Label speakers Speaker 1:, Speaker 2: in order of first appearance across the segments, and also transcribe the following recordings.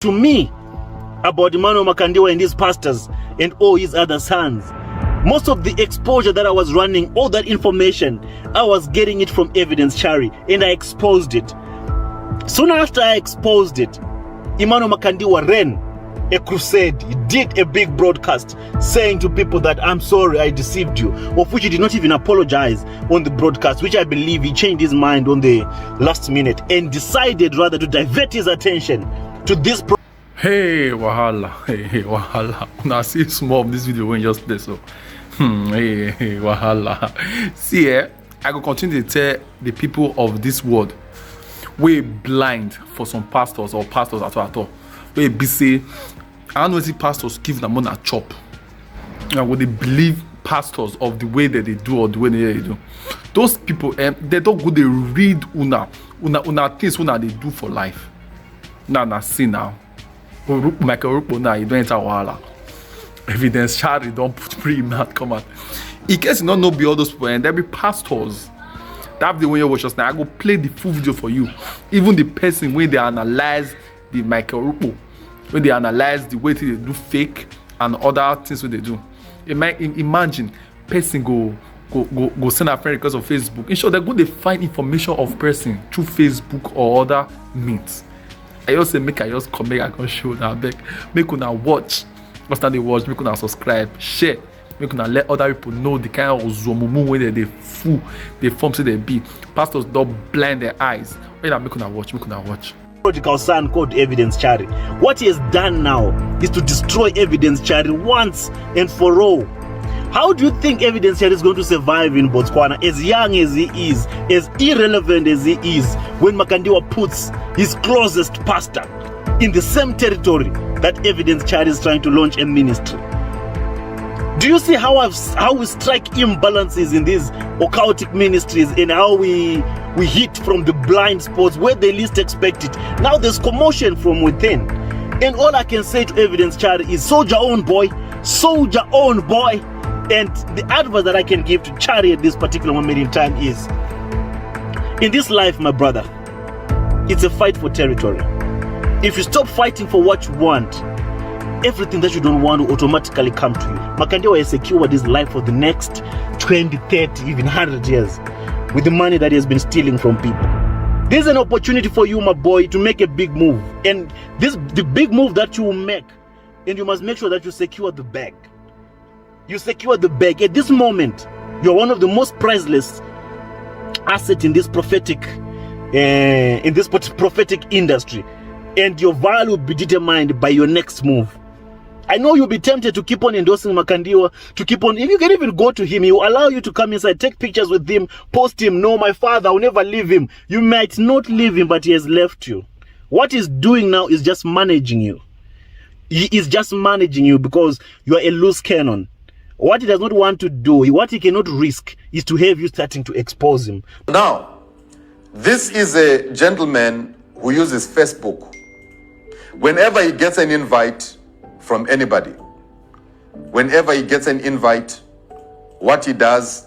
Speaker 1: to me about Emmanuel Makandiwa and his pastors and all his other sons. Most of the exposure that I was running, all that information, I was getting it from Evidence Chari, and I exposed it. Soon after I exposed it, Emmanuel Makandiwa ran a crusade. He did a big broadcast saying to people that I'm sorry, I deceived you, of which he did not even apologize on the broadcast, which I believe he changed his mind on the last minute and decided rather to divert his attention to this
Speaker 2: Hey wahala, hey wahala. Now see small of this video when just play so. Hey wahala. See I go continue to tell the people of this world we blind for some pastors or pastors at all. We be say I don't know if pastors give them money a chop. And when they believe pastors of the way that they do or the way they do, those people they don't go they read una things una they do for life. Now see now. Orokpo now you don't enter wahala. Evidence Chari don't put pretty mad come out. In case you don't know be all those people and there be pastors. That's the way you watch us now. I go play the full video for you. Even the person when they analyze the Orokpo, when they analyze the way they do fake and other things what they do. Imagine person go send a friend request on Facebook. In short, they go they find information of person through Facebook or other means. I just say make I just come make I can show now back. Make una watch. After they watch, make una subscribe, share. Make una let other people know the kind of zomumu where they fool, they form so they be. Pastors don't blind their eyes. When I make una watch,
Speaker 1: prodigal son called Evidence Chari. What he has done now is to destroy Evidence Chari once and for all. How do you think Evidence Chari is going to survive in Botswana, as young as he is, as irrelevant as he is, when Makandiwa puts his closest pastor in the same territory that Evidence Chari is trying to launch a ministry? Do you see how we strike imbalances in these occultic ministries and how we hit from the blind spots where they least expect it? Now there's commotion from within. And all I can say to Evidence Chari is soldier on boy. And the advice that I can give to Chari at this particular moment in time is, in this life, my brother, it's a fight for territory. If you stop fighting for what you want, everything that you don't want will automatically come to you. Makandiwa has secured his life for the next 20, 30, even 100 years with the money that he has been stealing from people. There's an opportunity for you, my boy, to make a big move. And the big move that you will make, and you must make sure that you secure the bag. You secure the bag. At this moment, you're one of the most priceless assets in this prophetic industry. And your value will be determined by your next move. I know you'll be tempted to keep on endorsing Makandiwa, to keep on, if you can even go to him, he will allow you to come inside, take pictures with him, post him. No, my father, I will never leave him. You might not leave him, but he has left you. What he's doing now is just managing you. He is just managing you because you are a loose cannon. What he does not want to do, what he cannot risk, is to have you starting to expose him.
Speaker 3: Now, this is a gentleman who uses Facebook. Whenever he gets an invite from anybody, what he does,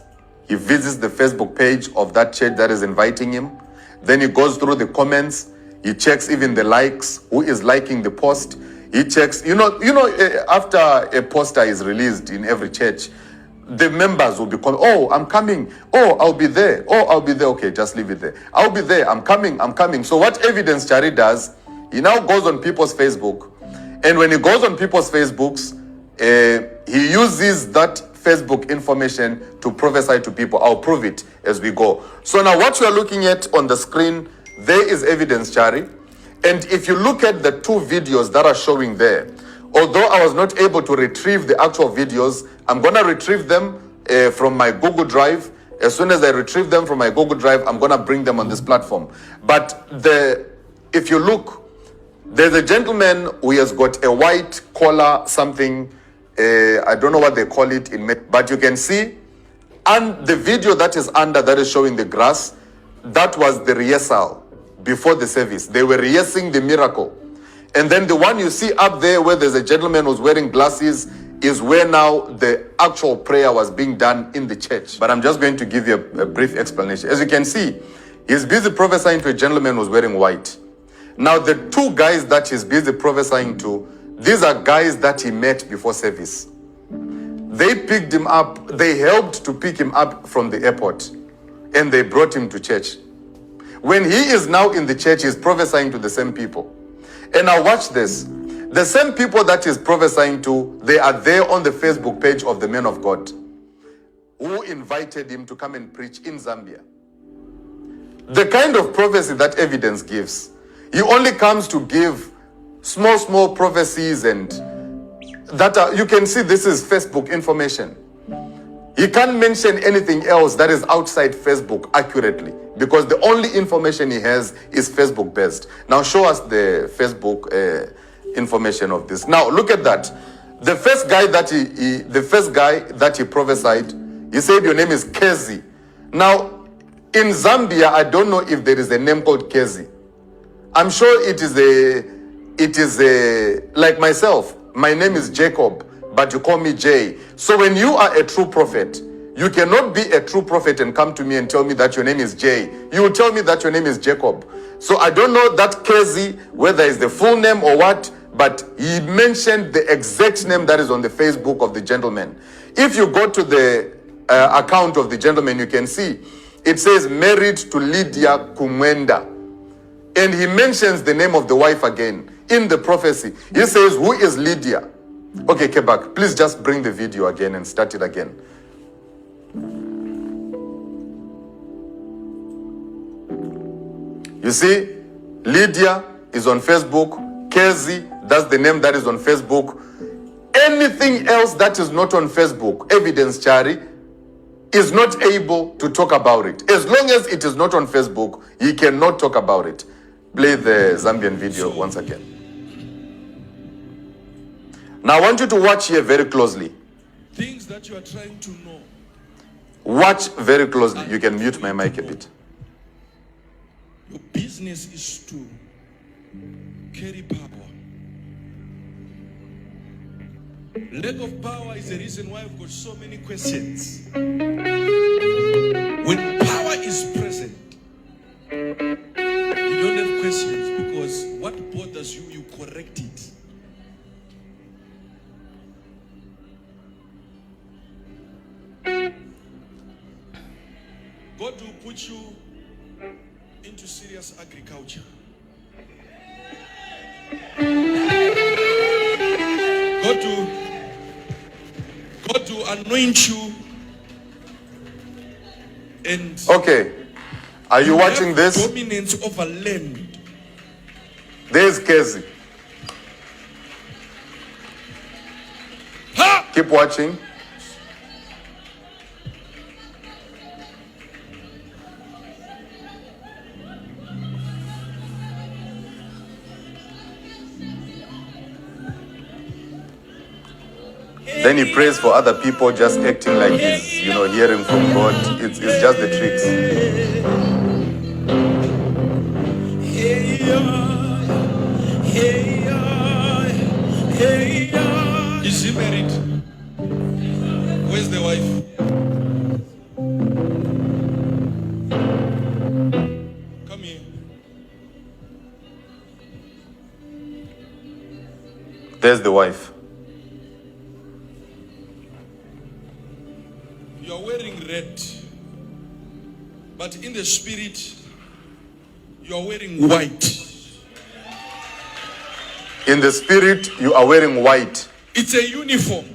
Speaker 3: he visits the Facebook page of that church that is inviting him. Then he goes through the comments. He checks even the likes, who is liking the post. He checks, after a poster is released in every church, the members will be calling, oh, I'm coming. Oh, I'll be there. Oh, I'll be there. Okay, just leave it there. I'll be there. I'm coming. So what Evidence Chari does, he now goes on people's Facebook. And when he goes on people's Facebooks, he uses that Facebook information to prophesy to people. I'll prove it as we go. So now what you are looking at on the screen, there is Evidence Chari. And if you look at the two videos that are showing there, although I was not able to retrieve the actual videos, I'm going to retrieve them from my Google Drive. As soon as I retrieve them from my Google Drive, I'm going to bring them on this platform. But if you look, there's a gentleman who has got a white collar, something, I don't know what they call it, but you can see, and the video that is under, that is showing the grass, that was the rehearsal before the service. They were rehearsing the miracle. And then the one you see up there where there's a gentleman who's wearing glasses is where now the actual prayer was being done in the church. But I'm just going to give you a brief explanation. As you can see, he's busy prophesying to a gentleman who's wearing white. Now, the two guys that he's busy prophesying to, these are guys that he met before service. They picked him up, they helped to pick him up from the airport, and they brought him to church. When he is now in the church, he's prophesying to the same people. And now watch this. The same people that he's prophesying to, they are there on the Facebook page of the man of God who invited him to come and preach in Zambia. The kind of prophecy that evidence gives. He only comes to give small prophecies, and that are, you can see this is Facebook information. He can't mention anything else that is outside Facebook accurately, because the only information he has is Facebook based. Now show us the Facebook information of this. Now look at that. The first guy that he prophesied, he said your name is Kezi. Now in Zambia, I don't know if there is a name called Kezi. I'm sure it is a like myself. My name is Jacob, but you call me Jay. So when you are a true prophet, you cannot be a true prophet and come to me and tell me that your name is Jay. You will tell me that your name is Jacob. So I don't know that Kezi, whether it's the full name or what, but he mentioned the exact name that is on the Facebook of the gentleman. If you go to the account of the gentleman, you can see it says married to Lydia Kumwenda. And he mentions the name of the wife again in the prophecy. He says, who is Lydia? Okay, Kebak, please just bring the video again and start it again. You see, Lydia is on Facebook. Kezi, that's the name that is on Facebook. Anything else that is not on Facebook, evidence Chari, is not able to talk about it. As long as it is not on Facebook, he cannot talk about it. Play the Zambian video once again. Now I want you to watch here very closely.
Speaker 4: Things that you are trying to know.
Speaker 3: Watch very closely. You can mute my mic a bit.
Speaker 4: Your business is to carry power. Lack of power is the reason why I've got so many questions. When power is present, you don't have questions, because what bothers you, you correct it. God will put you into serious agriculture. God will anoint you, and
Speaker 3: okay, are you watching this?
Speaker 4: Dominance over land.
Speaker 3: There's Kezi.
Speaker 4: Ha!
Speaker 3: Keep watching. Then he prays for other people, just acting like he's, hearing from God. It's just the tricks.
Speaker 4: Is he married? Where's the wife? Come here.
Speaker 3: There's the wife.
Speaker 4: You are wearing red, but in the spirit, you are wearing white.
Speaker 3: In the spirit, you are wearing white.
Speaker 4: It's a uniform.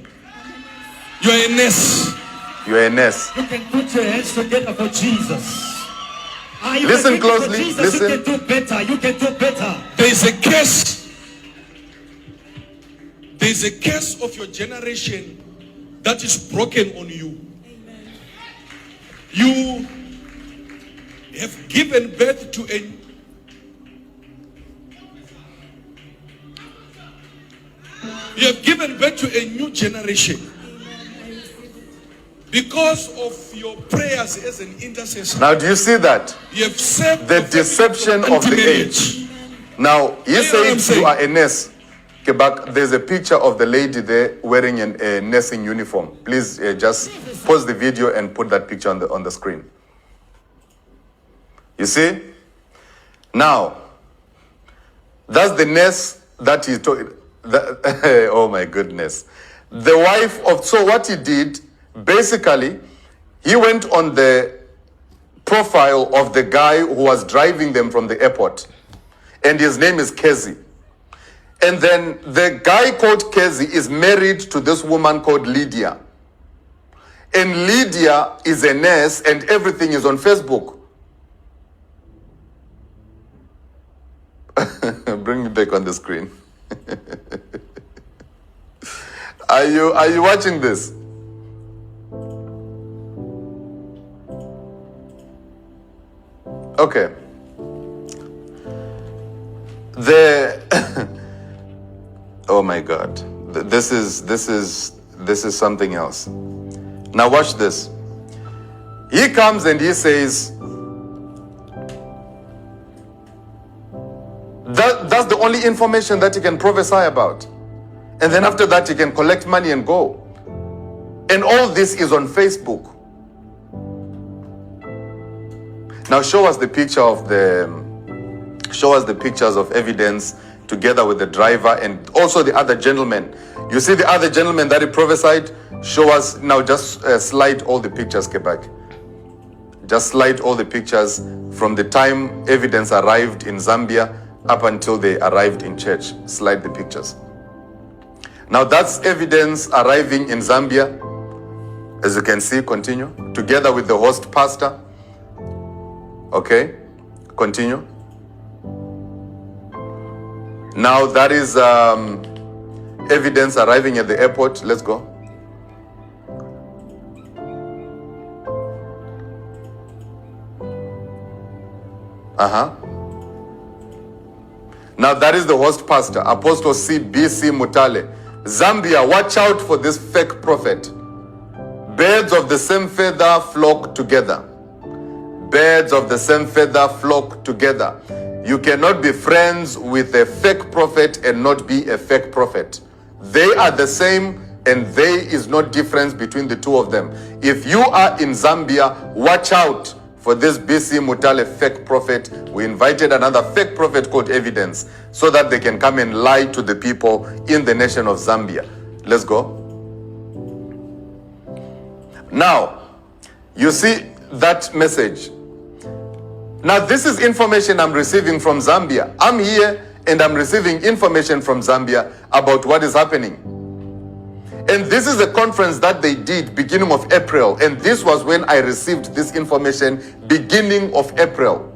Speaker 4: You are a nurse.
Speaker 3: You are a nurse.
Speaker 5: You can put your hands together for Jesus.
Speaker 3: Listen closely.
Speaker 5: Jesus,
Speaker 3: listen.
Speaker 5: You can do better. You can do better.
Speaker 4: There is a curse. There is a curse of your generation that is broken on you. You have given birth to a new generation because of your prayers as an intercessor.
Speaker 3: Now, do you see that?
Speaker 4: You have saved
Speaker 3: The deception of the age. Now, he says you are a nurse. Okay, but there's a picture of the lady there wearing a nursing uniform. Please just pause the video and put that picture on the screen. You see? Now, That's the nurse that he told. Oh my goodness. The wife of, so what he did, basically, he went on the profile of the guy who was driving them from the airport. And his name is Kezi. And then the guy called Kezi is married to this woman called Lydia. And Lydia is a nurse and everything is on Facebook. Bring me back on the screen. Are you watching this? Okay. Oh my God. This is something else. Now watch this. He comes and he says, that's the only information that he can prophesy about. And then after that, he can collect money and go. And all this is on Facebook. Now show us the picture of show us the pictures of evidence together with the driver and also the other gentleman. You see the other gentleman that he prophesied? Show us now, just slide all the pictures, Quebec. Just slide all the pictures from the time evidence arrived in Zambia up until they arrived in church. Slide the pictures. Now that's evidence arriving in Zambia. As you can see, continue. Together with the host pastor. Okay, continue. Now that is evidence arriving at the airport. Let's go. Now that is the host pastor, Apostle C.B.C. Mutale. Zambia, watch out for this fake prophet. Birds of the same feather flock together. Birds of the same feather flock together. You cannot be friends with a fake prophet and not be a fake prophet. They are the same and there is no difference between the two of them. If you are in Zambia, watch out for this BC Mutale fake prophet. We invited another fake prophet called Evidence so that they can come and lie to the people in the nation of Zambia. Let's go. Now, you see that message. Now, this is information I'm receiving from Zambia. I'm here and I'm receiving information from Zambia about what is happening. And this is a conference that they did beginning of April. And this was when I received this information beginning of April.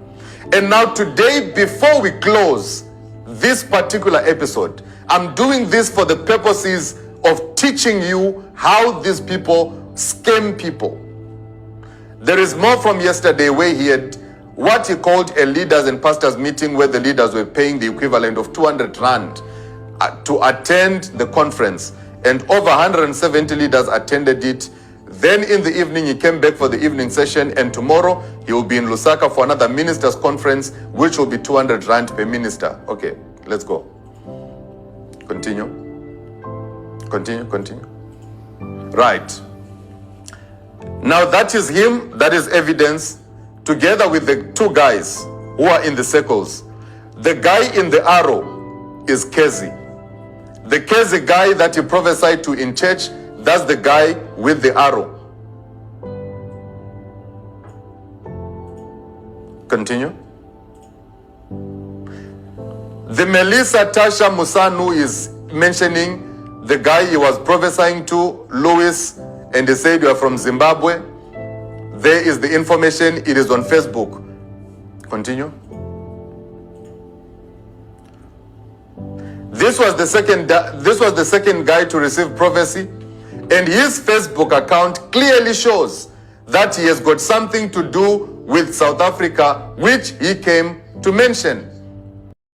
Speaker 3: And now today, before we close this particular episode, I'm doing this for the purposes of teaching you how these people scam people. There is more from yesterday where he had what he called a leaders and pastors meeting where the leaders were paying the equivalent of 200 rand to attend the conference. And over 170 leaders attended it. Then in the evening, he came back for the evening session. And tomorrow, he will be in Lusaka for another ministers' conference, which will be 200 rand per minister. Okay, let's go. Continue. Continue. Right. Now that is him, that is Evidence, together with the two guys who are in the circles. The guy in the arrow is Kezi. The Kezi guy that you prophesied to in church, that's the guy with the arrow. Continue. The Melissa Tasha Musanu is mentioning the guy he was prophesying to, Louis, and he said you are from Zimbabwe. There is the information. It is on Facebook. Continue. This was the second guy to receive prophecy, and his Facebook account clearly shows that he has got something to do with South Africa, which he came to mention.